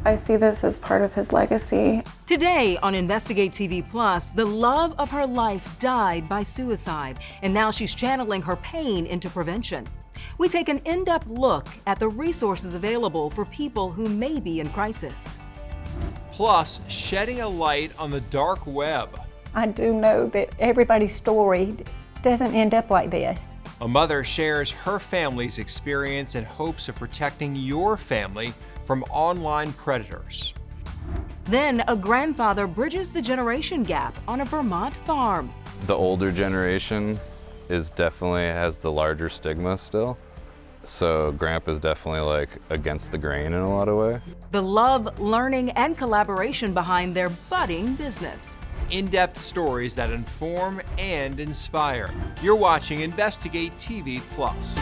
I see this as part of his legacy. Today on Investigate TV Plus, the love of her life died by suicide, and now she's channeling her pain into prevention. We take an in-depth look at the resources available for people who may be in crisis. Plus, shedding a light on the dark web. I do know that everybody's story doesn't end up like this. A mother shares her family's experience in hopes of protecting your family from online predators. Then a grandfather bridges the generation gap on a Vermont farm. The older generation has the larger stigma still. So Grandpa's definitely like against the grain in a lot of ways. The love, learning, and collaboration behind their budding business. In-depth stories that inform and inspire. You're watching Investigate TV Plus.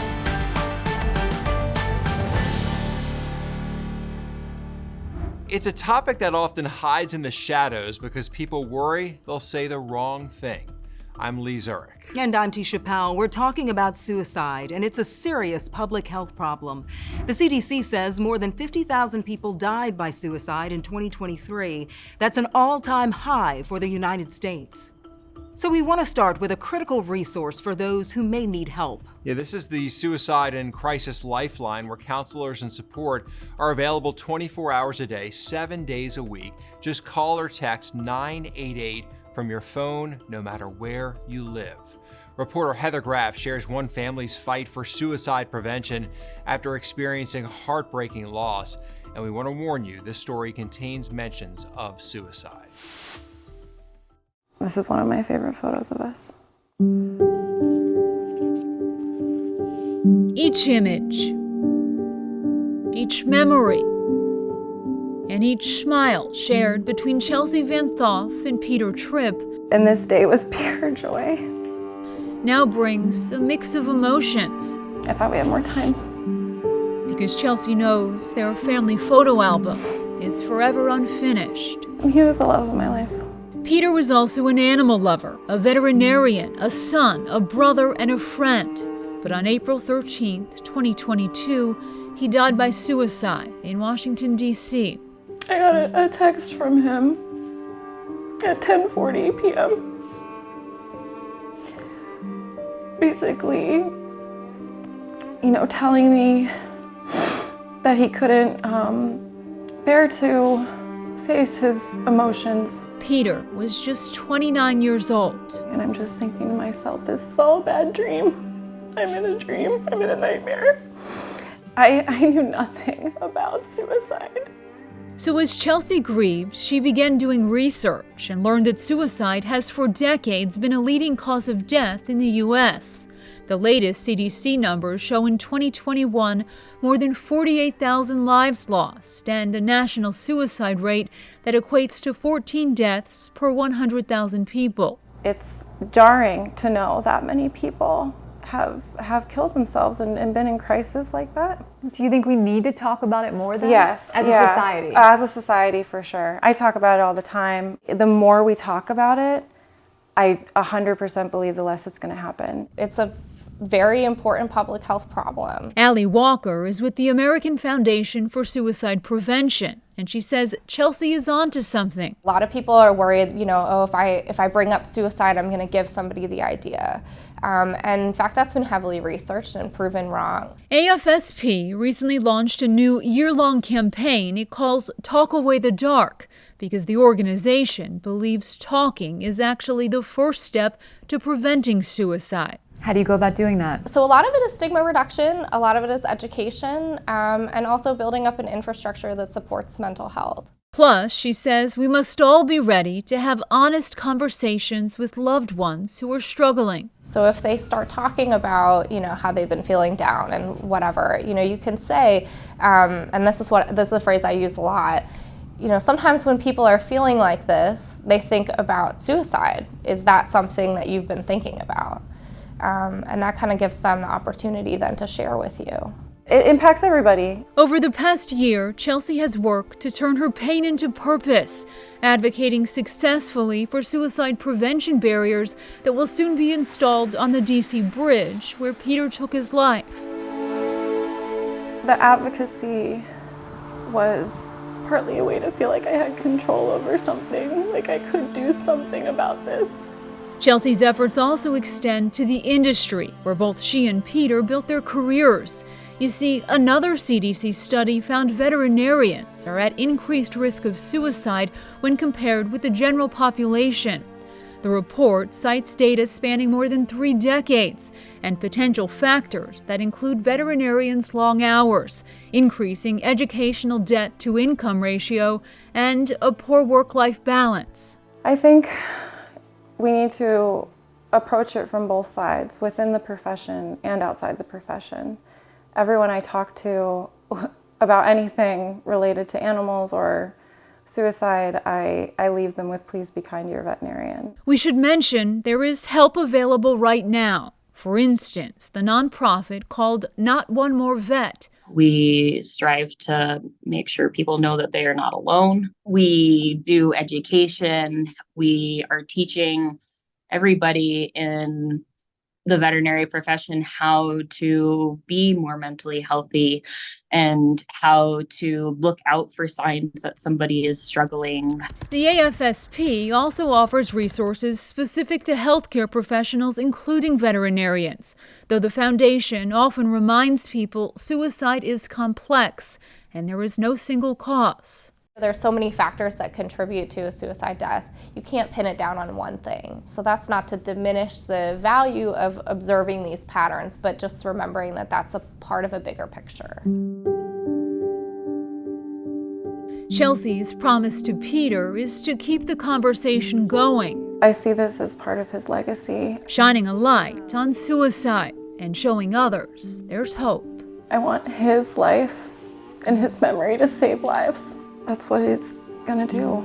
It's a topic that often hides in the shadows because people worry they'll say the wrong thing. I'm Lee Zurich. And I'm Tisha Powell. We're talking about suicide, and it's a serious public health problem. The CDC says more than 50,000 people died by suicide in 2023. That's an all-time high for the United States. So we want to start with a critical resource for those who may need help. Yeah, this is the Suicide and Crisis Lifeline, where counselors and support are available 24 hours a day, 7 days a week. Just call or text 988 from your phone, no matter where you live. Reporter Heather Graff shares one family's fight for suicide prevention after experiencing heartbreaking loss. And we want to warn you, this story contains mentions of suicide. This is one of my favorite photos of us. Each image, each memory, and each smile shared between Chelsea Van Thoff and Peter Tripp, And this day was pure joy. now brings a mix of emotions. I thought we had more time. Because Chelsea knows their family photo album is forever unfinished. He was the love of my life. Peter was also an animal lover, a veterinarian, a son, a brother, and a friend. But on April 13th, 2022, he died by suicide in Washington, D.C. I got a text from him at 10:40 p.m. Basically, telling me that he couldn't bear to face his emotions. Peter was just 29 years old. And I'm just thinking to myself, this is all a bad dream. I'm in a dream. I'm in a nightmare. I knew nothing about suicide. So as Chelsea grieved, she began doing research and learned that suicide has for decades been a leading cause of death in the U.S. The latest CDC numbers show in 2021 more than 48,000 lives lost and a national suicide rate that equates to 14 deaths per 100,000 people. It's jarring to know that many people have killed themselves and been in crisis like that. Do you think we need to talk about it more then? Yes. As a society? As a society, for sure. I talk about it all the time. The more we talk about it, I 100% believe the less it's going to happen. It's a very important public health problem. Allie Walker is with the American Foundation for Suicide Prevention, and she says Chelsea is onto something. A lot of people are worried, if I bring up suicide, I'm going to give somebody the idea. And in fact, that's been heavily researched and proven wrong. AFSP recently launched a new year-long campaign it calls Talk Away the Dark, because the organization believes talking is actually the first step to preventing suicide. How do you go about doing that? So a lot of it is stigma reduction, a lot of it is education, and also building up an infrastructure that supports mental health. Plus, she says we must all be ready to have honest conversations with loved ones who are struggling. So if they start talking about, how they've been feeling down and whatever, you can say, and this is a phrase I use a lot, sometimes when people are feeling like this, they think about suicide. Is that something that you've been thinking about? And that kind of gives them the opportunity then to share with you. It impacts everybody. Over the past year, Chelsea has worked to turn her pain into purpose, advocating successfully for suicide prevention barriers that will soon be installed on the DC bridge where Peter took his life. The advocacy was partly a way to feel like I had control over something, like I could do something about this. Chelsea's efforts also extend to the industry, where both she and Peter built their careers. You see, another CDC study found veterinarians are at increased risk of suicide when compared with the general population. The report cites data spanning more than 3 decades and potential factors that include veterinarians' long hours, increasing educational debt-to-income ratio, and a poor work-life balance. I think we need to approach it from both sides, within the profession and outside the profession. Everyone I talk to about anything related to animals or suicide, I leave them with, please be kind to your veterinarian. We should mention there is help available right now. For instance, the nonprofit called Not One More Vet. We strive to make sure people know that they are not alone. We do education. We are teaching everybody in the veterinary profession how to be more mentally healthy and how to look out for signs that somebody is struggling. The AFSP also offers resources specific to healthcare professionals, including veterinarians, though the foundation often reminds people suicide is complex and there is no single cause. There's so many factors that contribute to a suicide death. You can't pin it down on one thing. So that's not to diminish the value of observing these patterns, but just remembering that that's a part of a bigger picture. Chelsea's promise to Peter is to keep the conversation going. I see this as part of his legacy. Shining a light on suicide and showing others there's hope. I want his life and his memory to save lives. That's what it's gonna do.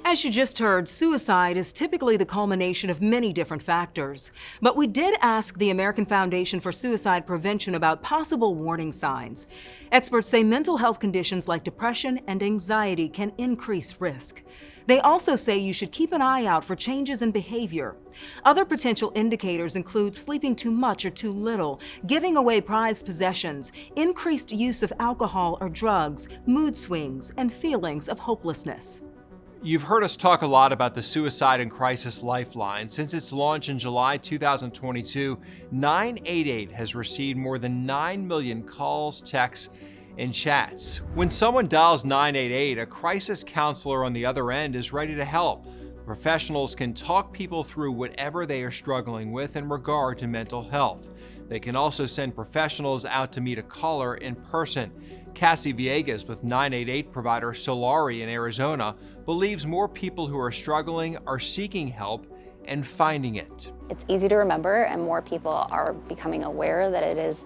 As you just heard, suicide is typically the culmination of many different factors. But we did ask the American Foundation for Suicide Prevention about possible warning signs. Experts say mental health conditions like depression and anxiety can increase risk. They also say you should keep an eye out for changes in behavior. Other potential indicators include sleeping too much or too little, giving away prized possessions, increased use of alcohol or drugs, mood swings, and feelings of hopelessness. You've heard us talk a lot about the Suicide and Crisis Lifeline. Since its launch in July 2022, 988 has received more than 9 million calls, texts, and chats. When someone dials 988, a crisis counselor on the other end is ready to help. Professionals can talk people through whatever they are struggling with in regard to mental health. They can also send professionals out to meet a caller in person. Cassie Villegas with 988 provider Solari in Arizona believes more people who are struggling are seeking help and finding it. It's easy to remember, and more people are becoming aware that it is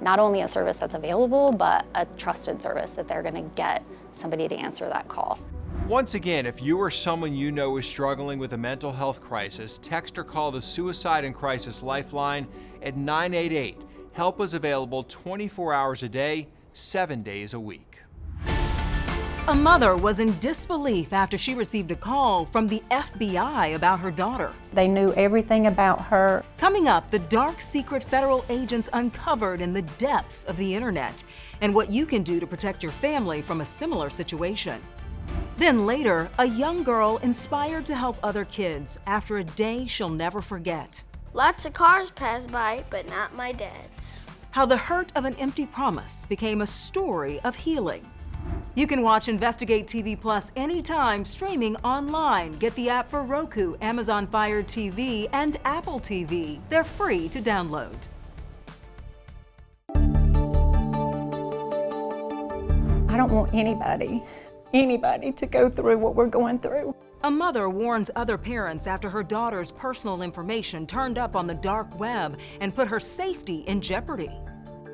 not only a service that's available, but a trusted service that they're going to get somebody to answer that call. Once again, if you or someone you know is struggling with a mental health crisis, text or call the Suicide and Crisis Lifeline at 988. Help is available 24 hours a day, 7 days a week. A mother was in disbelief after she received a call from the FBI about her daughter. They knew everything about her. Coming up, the dark secret federal agents uncovered in the depths of the internet and what you can do to protect your family from a similar situation. Then later, a young girl inspired to help other kids after a day she'll never forget. Lots of cars pass by, but not my dad's. How the hurt of an empty promise became a story of healing. You can watch Investigate TV Plus anytime, streaming online. Get the app for Roku, Amazon Fire TV, and Apple TV. They're free to download. I don't want anybody to go through what we're going through. A mother warns other parents after her daughter's personal information turned up on the dark web and put her safety in jeopardy.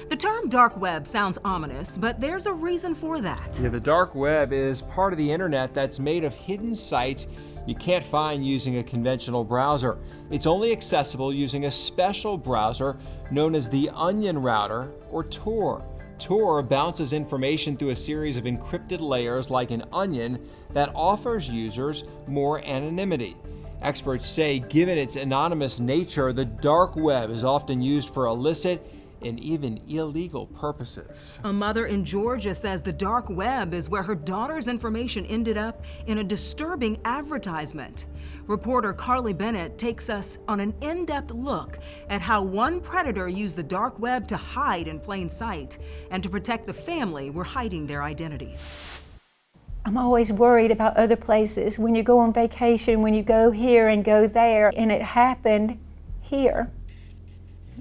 The term dark web sounds ominous, but there's a reason for that. Yeah, the dark web is part of the internet that's made of hidden sites you can't find using a conventional browser. It's only accessible using a special browser known as the Onion Router or Tor. Tor bounces information through a series of encrypted layers like an onion that offers users more anonymity. Experts say, given its anonymous nature, the dark web is often used for illicit, and even illegal purposes. A mother in Georgia says the dark web is where her daughter's information ended up in a disturbing advertisement. Reporter Carly Bennett takes us on an in-depth look at how one predator used the dark web to hide in plain sight and to protect the family who were hiding their identities. I'm always worried about other places. When you go on vacation, when you go here and go there, and it happened here,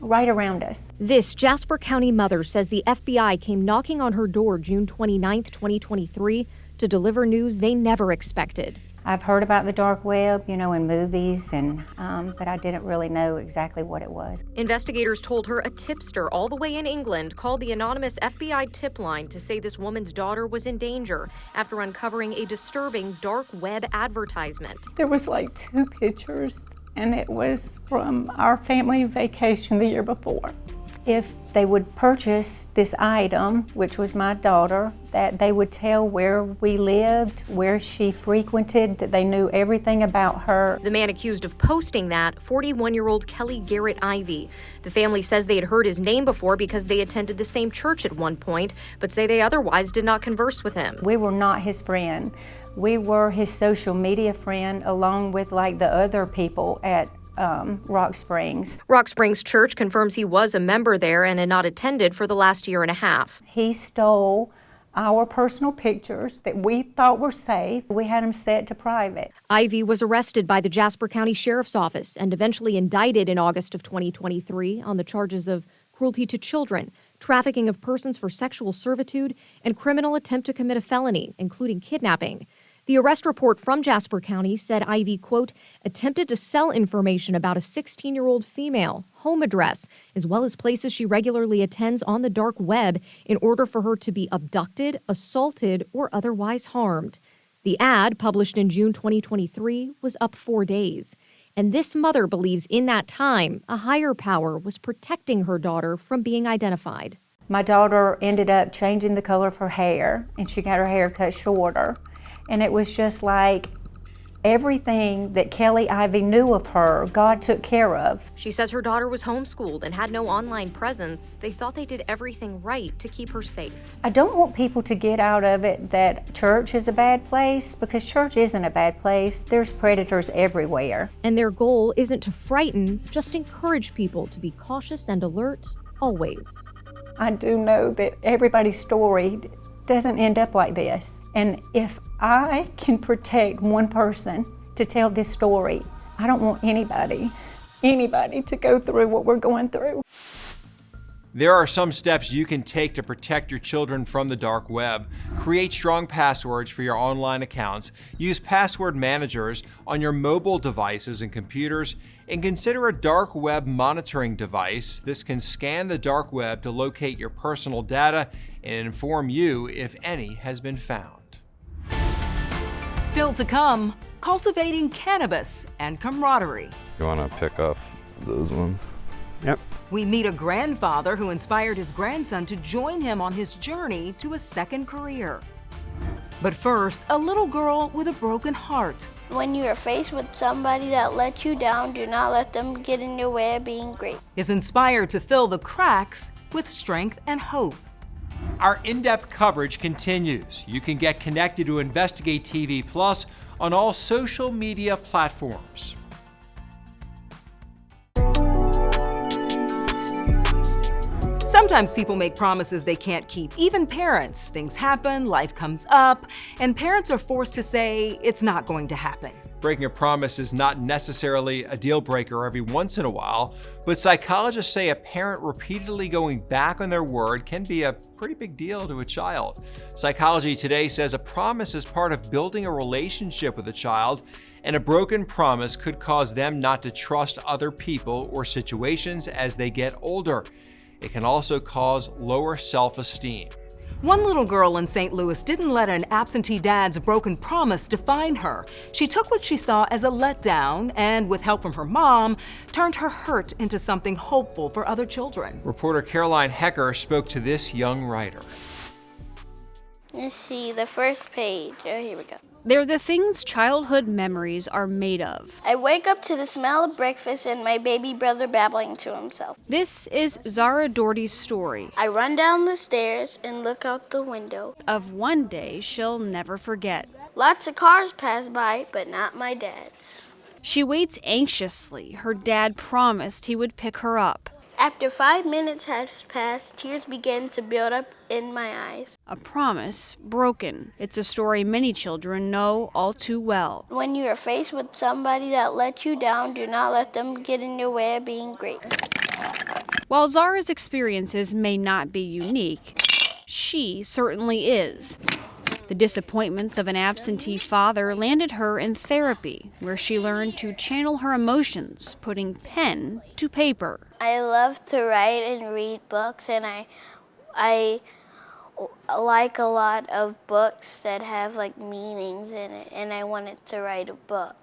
right around us. This Jasper County mother says the FBI came knocking on her door June 29, 2023, to deliver news they never expected. I've heard about the dark web, in movies, but I didn't really know exactly what it was. Investigators told her a tipster all the way in England called the anonymous FBI tip line to say this woman's daughter was in danger after uncovering a disturbing dark web advertisement. There was like 2 pictures, and it was from our family vacation the year before. If they would purchase this item, which was my daughter, that they would tell where we lived, where she frequented, that they knew everything about her. The man accused of posting that, 41-year-old Kelly Garrett Ivy. The family says they had heard his name before because they attended the same church at one point, but say they otherwise did not converse with him. We were not his friend. We were his social media friend, along with like the other people at Rock Springs. Rock Springs Church confirms he was a member there and had not attended for the last year and a half. He stole our personal pictures that we thought were safe. We had them set to private. Ivy was arrested by the Jasper County Sheriff's Office and eventually indicted in August of 2023 on the charges of cruelty to children, trafficking of persons for sexual servitude, and criminal attempt to commit a felony, including kidnapping. The arrest report from Jasper County said Ivy, quote, attempted to sell information about a 16-year-old female, home address, as well as places she regularly attends on the dark web in order for her to be abducted, assaulted, or otherwise harmed. The ad, published in June 2023, was up 4 days. And this mother believes in that time, a higher power was protecting her daughter from being identified. My daughter ended up changing the color of her hair, and she got her hair cut shorter. And it was just like everything that Kelly Ivy knew of her, God took care of. She says her daughter was homeschooled and had no online presence. They thought they did everything right to keep her safe. I don't want people to get out of it that church is a bad place, because church isn't a bad place. There's predators everywhere. And their goal isn't to frighten, just encourage people to be cautious and alert always. I do know that everybody's story doesn't end up like this. And if I can protect one person to tell this story, I don't want anybody to go through what we're going through. There are some steps you can take to protect your children from the dark web. Create strong passwords for your online accounts, use password managers on your mobile devices and computers, and consider a dark web monitoring device. This can scan the dark web to locate your personal data and inform you if any has been found. Still to come, cultivating cannabis and camaraderie. You want to pick off those ones? Yep. We meet a grandfather who inspired his grandson to join him on his journey to a second career. But first, a little girl with a broken heart. When you are faced with somebody that lets you down, do not let them get in your way of being great. Is inspired to fill the cracks with strength and hope. Our in-depth coverage continues. You can get connected to InvestigateTV Plus on all social media platforms. Sometimes people make promises they can't keep, even parents. Things happen, life comes up, and parents are forced to say it's not going to happen. Breaking a promise is not necessarily a deal breaker every once in a while, but psychologists say a parent repeatedly going back on their word can be a pretty big deal to a child. Psychology Today says a promise is part of building a relationship with a child, and a broken promise could cause them not to trust other people or situations as they get older. It can also cause lower self-esteem. One little girl in St. Louis didn't let an absentee dad's broken promise define her. She took what she saw as a letdown and, with help from her mom, turned her hurt into something hopeful for other children. Reporter Caroline Hecker spoke to this young writer. Let's see the first page. Oh, here we go. They're the things childhood memories are made of. I wake up to the smell of breakfast and my baby brother babbling to himself. This is Zara Doherty's story I run down the stairs and look out the window. of one day she'll never forget. Lots of cars pass by, but not my dad's. She waits anxiously. Her dad promised he would pick her up. After 5 minutes has passed, tears begin to build up in my eyes. A promise broken. It's a story many children know all too well. When you are faced with somebody that lets you down, do not let them get in your way of being great. While Zara's experiences may not be unique, she certainly is. The disappointments of an absentee father landed her in therapy, where she learned to channel her emotions, putting pen to paper. I love to write and read books, and I like a lot of books that have like meanings in it, and I wanted to write a book.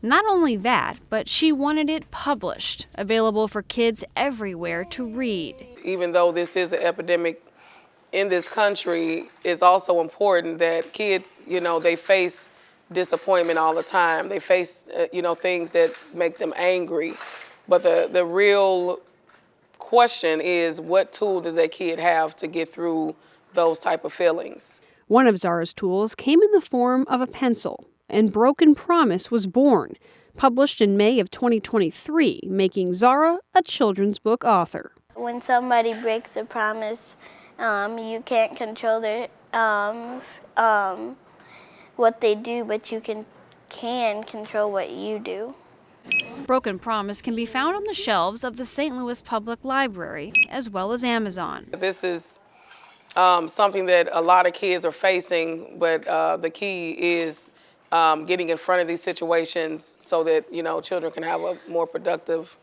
Not only that, but she wanted it published, available for kids everywhere to read. Even though this is an epidemic in this country, it's also important that kids, they face disappointment all the time. They face, things that make them angry. But the real question is, what tool does that kid have to get through those type of feelings? One of Zara's tools came in the form of a pencil, and Broken Promise was born, published in May of 2023, making Zara a children's book author. When somebody breaks a promise, you can't control their what they do, but you can control what you do. Broken Promise can be found on the shelves of the St. Louis Public Library, as well as Amazon. This is something that a lot of kids are facing, but the key is getting in front of these situations so that, children can have a more productive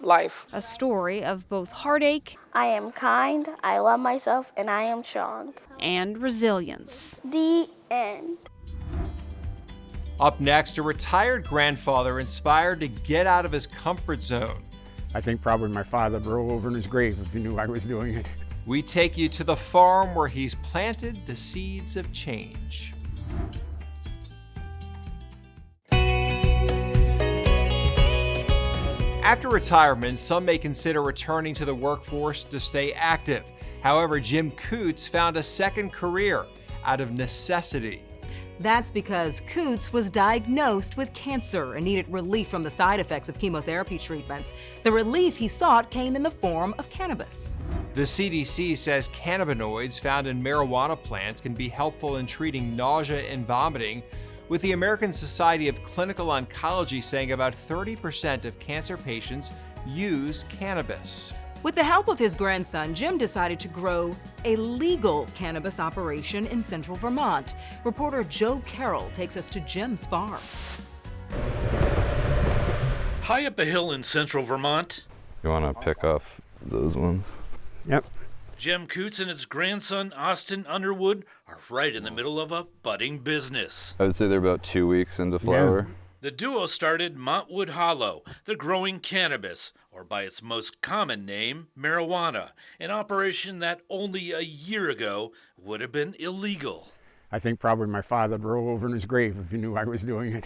life. A story of both heartache, I am kind, I love myself, and I am strong. And resilience. The end. Up next, a retired grandfather inspired to get out of his comfort zone. I think probably my father would roll over in his grave if he knew I was doing it. We take you to the farm where he's planted the seeds of change. After retirement, some may consider returning to the workforce to stay active. However, Jim Coots found a second career out of necessity. That's because Coots was diagnosed with cancer and needed relief from the side effects of chemotherapy treatments. The relief he sought came in the form of cannabis. The CDC says cannabinoids found in marijuana plants can be helpful in treating nausea and vomiting, with the American Society of Clinical Oncology saying about 30% of cancer patients use cannabis. With the help of his grandson, Jim decided to grow a legal cannabis operation in central Vermont. Reporter Joe Carroll takes us to Jim's farm. High up a hill in central Vermont. You want to pick off those ones? Yep. Jim Coots and his grandson, Austin Underwood, are right in the middle of a budding business. I would say they're about 2 weeks into flower. Yeah. The duo started Montwood Hollow, the growing cannabis, or by its most common name, marijuana, an operation that only a year ago would have been illegal. I think probably my father would roll over in his grave if he knew I was doing it.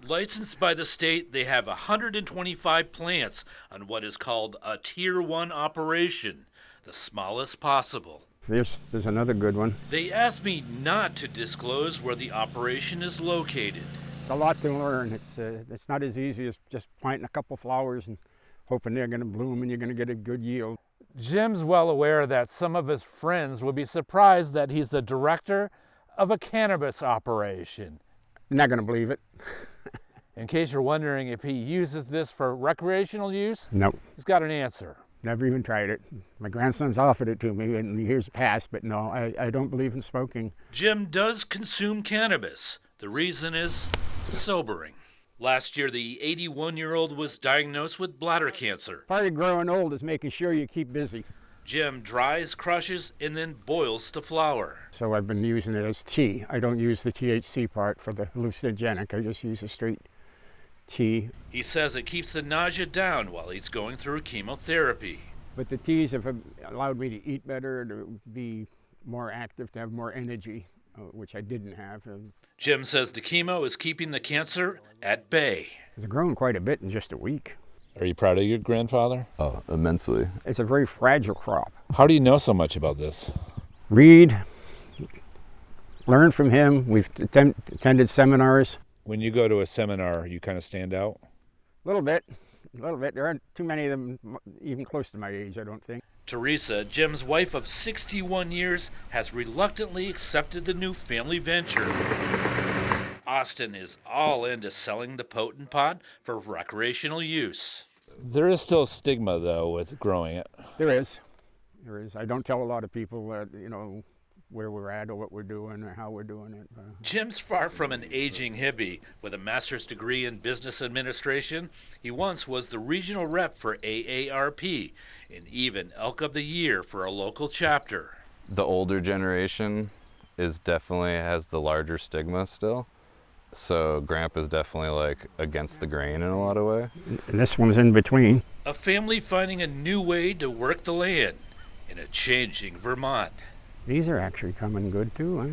Licensed by the state, they have 125 plants on what is called a Tier 1 operation, the smallest possible. There's another good one. They asked me not to disclose where the operation is located. It's a lot to learn. It's not as easy as just planting a couple flowers and hoping they're going to bloom and you're going to get a good yield. Jim's well aware that some of his friends will be surprised that he's the director of a cannabis operation. You're not going to believe it. In case you're wondering if he uses this for recreational use, Nope. He's got an answer. Never even tried it. My grandson's offered it to me in years past, but no, I don't believe in smoking. Jim does consume cannabis. The reason is sobering. Last year, the 81-year-old was diagnosed with bladder cancer. Part of growing old is making sure you keep busy. Jim dries, crushes, and then boils to flour. So I've been using it as tea. I don't use the THC part for the hallucinogenic. I just use the straight tea. He says it keeps the nausea down while he's going through chemotherapy. But the teas have allowed me to eat better, to be more active, to have more energy. which I didn't have. Jim says the chemo is keeping the cancer at bay. It's grown quite a bit in just a week. Are you proud of your grandfather? Oh, immensely. It's a very fragile crop. How do you know so much about this? Read, learn from him. We've attended seminars. When you go to a seminar, you kind of stand out? A little bit. There aren't too many of them even close to my age, I don't think. Teresa, Jim's wife of 61 years, has reluctantly accepted the new family venture. Austin is all into selling the potent pot for recreational use. There is still stigma, though, with growing it. There is. I don't tell a lot of people that, where we're at or what we're doing or how we're doing it. Jim's far from an aging hippie. With a master's degree in business administration, he once was the regional rep for AARP and even Elk of the Year for a local chapter. The older generation definitely has the larger stigma still. So Grandpa's definitely like against the grain in a lot of ways. And this one's in between. A family finding a new way to work the land in a changing Vermont. These are actually coming good too, huh?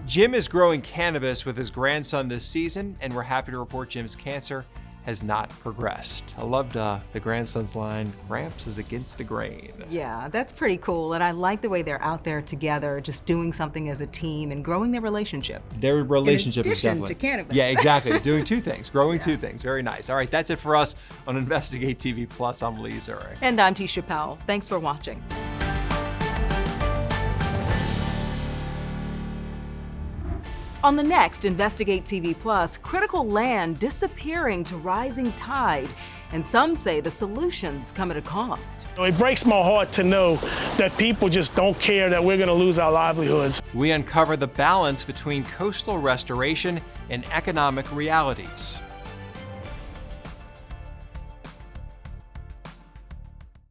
Jim is growing cannabis with his grandson this season, and we're happy to report Jim's cancer has not progressed. I loved the grandson's line, Gramps is against the grain. Yeah, that's pretty cool, and I like the way they're out there together, just doing something as a team and growing their relationship. Their relationship is In addition definitely... to cannabis. Yeah, exactly. Doing two things, growing two things. Very nice. All right, that's it for us on Investigate TV Plus. I'm Lee Zurich. And I'm Tisha Powell. Thanks for watching. On the next Investigate TV Plus, critical land disappearing to rising tide. And some say the solutions come at a cost. It breaks my heart to know that people just don't care that we're going to lose our livelihoods. We uncover the balance between coastal restoration and economic realities.